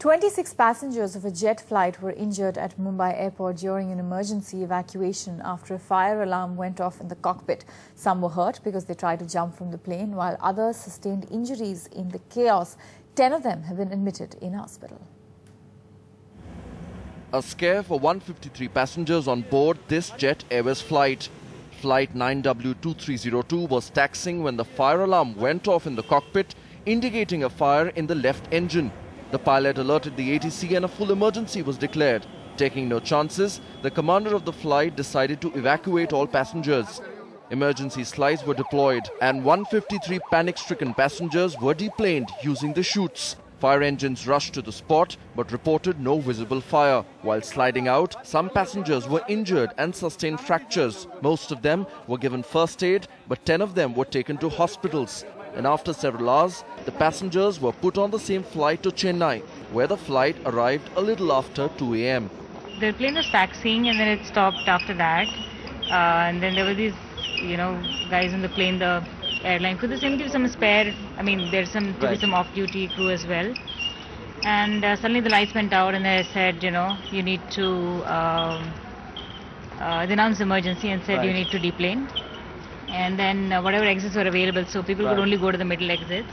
26 passengers of a jet flight were injured at Mumbai airport during an emergency evacuation after a fire alarm went off in the cockpit. Some were hurt because they tried to jump from the plane, while others sustained injuries in the chaos. 10 of them have been admitted in hospital. A scare for 153 passengers on board this Jet Airways flight. Flight 9W2302 was taxiing when the fire alarm went off in the cockpit, indicating a fire in the left engine. The pilot alerted the ATC and a full emergency was declared. Taking no chances, the commander of the flight decided to evacuate all passengers. Emergency slides were deployed and 153 panic-stricken passengers were deplaned using the chutes. Fire engines rushed to the spot but reported no visible fire. While sliding out, some passengers were injured and sustained fractures. Most of them were given first aid, but 10 of them were taken to hospitals. And after several hours, the passengers were put on the same flight to Chennai, where the flight arrived a little after 2 a.m. The plane was taxiing and then it stopped after that. And then there were these, guys in the plane, the airline crew. They seemed to give some spare, there's some off-duty crew as well. And suddenly the lights went out and they said, you need to, they announced emergency and said you need to deplane. And then whatever exits were available, so people could only go to the middle exits.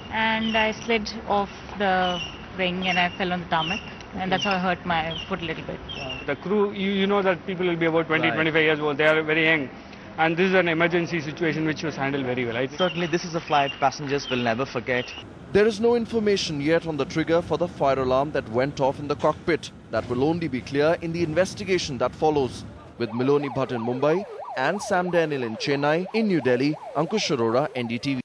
And I slid off the wing and I fell on the tarmac. And that's how I hurt my foot a little bit. The crew, you know that people will be about 20-25 years old. They are very young. And this is an emergency situation which was handled very well. Certainly this is a flight passengers will never forget. There is no information yet on the trigger for the fire alarm that went off in the cockpit. That will only be clear in the investigation that follows. With Miloni Bhatt in Mumbai and Sam Daniel in Chennai, in New Delhi, Ankush Arora, NDTV.